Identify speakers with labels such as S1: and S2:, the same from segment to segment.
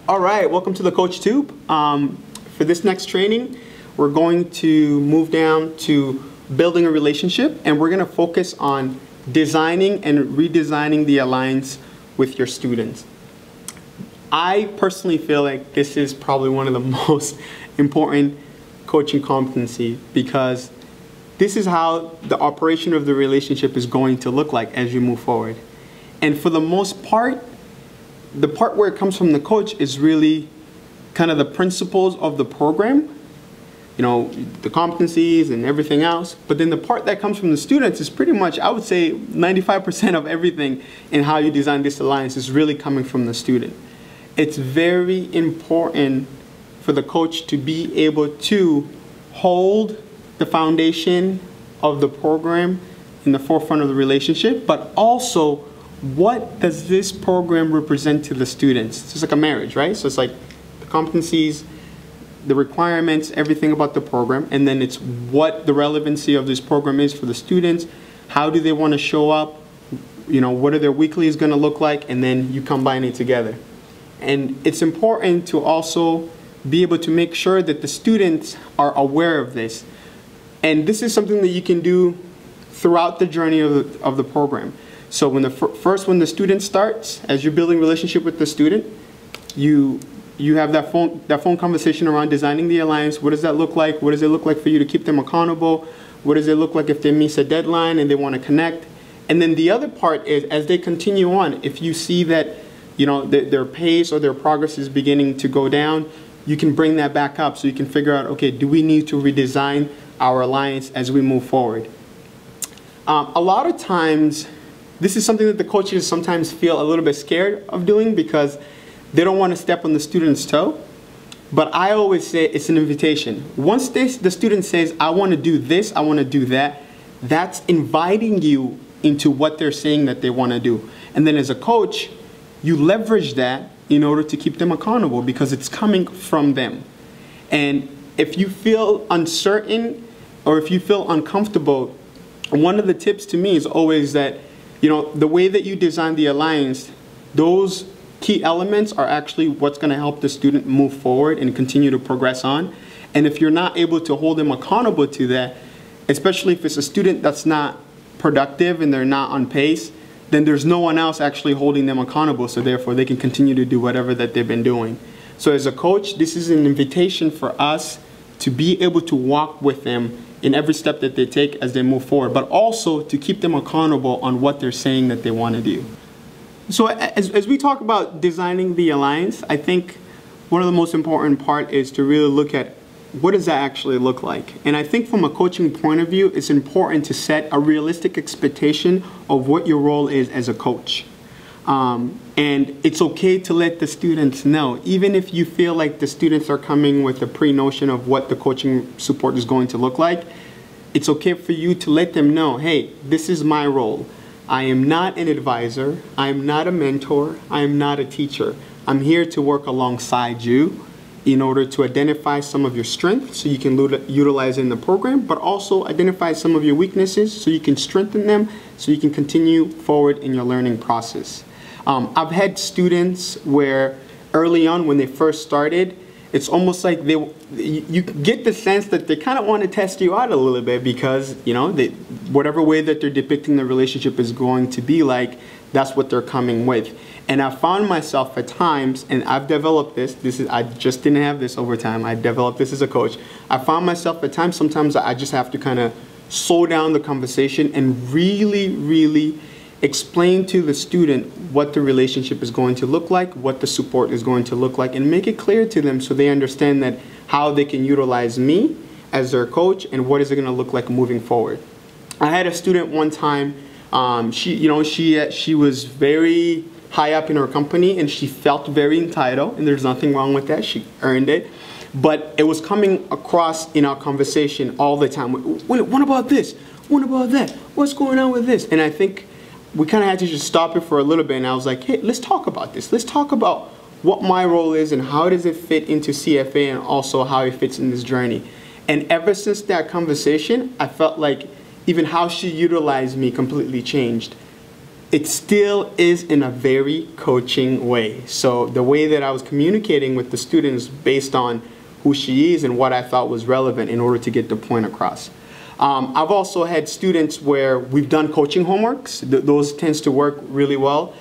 S1: All right, welcome to the Coach Tube. For this next training, we're going to move down to building a relationship, and we're going to focus on designing and redesigning the alliance with your students. I personally feel like this is probably one of the most important coaching competency, because this is how the operation of the relationship is going to look like as you move forward. And for the most part, the part where it comes from the coach is really kind of the principles of the program, you know, the competencies and everything else. But then the part that comes from the students is pretty much, I would say, 95% of everything in how you design this alliance is really coming from the student. It's very important for the coach to be able to hold the foundation of the program in the forefront of the relationship, but also what does this program represent to the students? It's just like a marriage, right? So it's like the competencies, the requirements, everything about the program, and then it's what the relevancy of this program is for the students. How do they want to show up? You know, what are their weeklies going to look like? And then you combine it together. And it's important to also be able to make sure that the students are aware of this. And this is something that you can do throughout the journey of the program. So when when the student starts, as you're building relationship with the student, you have that phone conversation around designing the alliance. What does that look like? What does it look like for you to keep them accountable? What does it look like if they miss a deadline and they want to connect? And then the other part is, as they continue on, if you see that, you know, their pace or their progress is beginning to go down, you can bring that back up so you can figure out, okay, do we need to redesign our alliance as we move forward? A lot of times, this is something that the coaches sometimes feel a little bit scared of doing because they don't want to step on the student's toe. But I always say it's an invitation. Once the student says, I want to do this, I want to do that, that's inviting you into what they're saying that they want to do. And then as a coach, you leverage that in order to keep them accountable because it's coming from them. And if you feel uncertain or if you feel uncomfortable, one of the tips to me is always that, you know, the way that you design the alliance, those key elements are actually what's going to help the student move forward and continue to progress on. And if you're not able to hold them accountable to that, especially if it's a student that's not productive and they're not on pace, then there's no one else actually holding them accountable, so therefore they can continue to do whatever that they've been doing. So as a coach, this is an invitation for us to be able to walk with them in every step that they take as they move forward, but also to keep them accountable on what they're saying that they want to do. So as we talk about designing the alliance, I think one of the most important part is to really look at what does that actually look like. And I think from a coaching point of view, it's important to set a realistic expectation of what your role is as a coach. And it's okay to let the students know, even if you feel like the students are coming with a pre-notion of what the coaching support is going to look like, it's okay for you to let them know, hey, this is my role. I am not an advisor, I am not a mentor, I am not a teacher. I'm here to work alongside you in order to identify some of your strengths so you can utilize it in the program, but also identify some of your weaknesses so you can strengthen them so you can continue forward in your learning process. I've had students where early on when they first started, it's almost like you get the sense that they kind of want to test you out a little bit because, you know, whatever way that they're depicting the relationship is going to be like, that's what they're coming with. And I found myself at times, and I've developed this, I just didn't have this over time, I developed this as a coach. I found myself at times, sometimes I just have to kind of slow down the conversation and really explain to the student what the relationship is going to look like, what the support is going to look like, and make it clear to them so they understand that how they can utilize me as their coach and what is it going to look like moving forward. I had a student one time, she was very high up in her company and she felt very entitled, and there's nothing wrong with that, she earned it. But it was coming across in our conversation all the time. What about this? What about that? What's going on with this? And I think we kind of had to just stop it for a little bit, and I was like, hey, let's talk about this. Let's talk about what my role is and how does it fit into CFA and also how it fits in this journey. And ever since that conversation, I felt like even how she utilized me completely changed. it still is in a very coaching way. So the way that I was communicating with the students based on who she is and what I thought was relevant in order to get the point across. I've also had students where we've done coaching homeworks. Those tends to work really well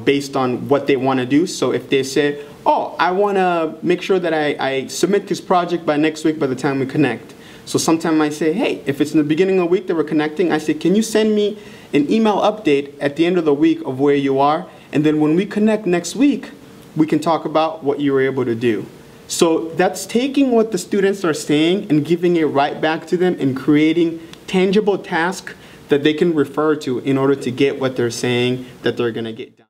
S1: based on what they want to do. So if they say, oh, I want to make sure that I submit this project by next week by the time we connect. So sometimes I say, hey, if it's in the beginning of the week that we're connecting, I say, can you send me an email update at the end of the week of where you are? And then when we connect next week, we can talk about what you were able to do. So that's taking what the students are saying and giving it right back to them and creating tangible tasks that they can refer to in order to get what they're saying that they're going to get done.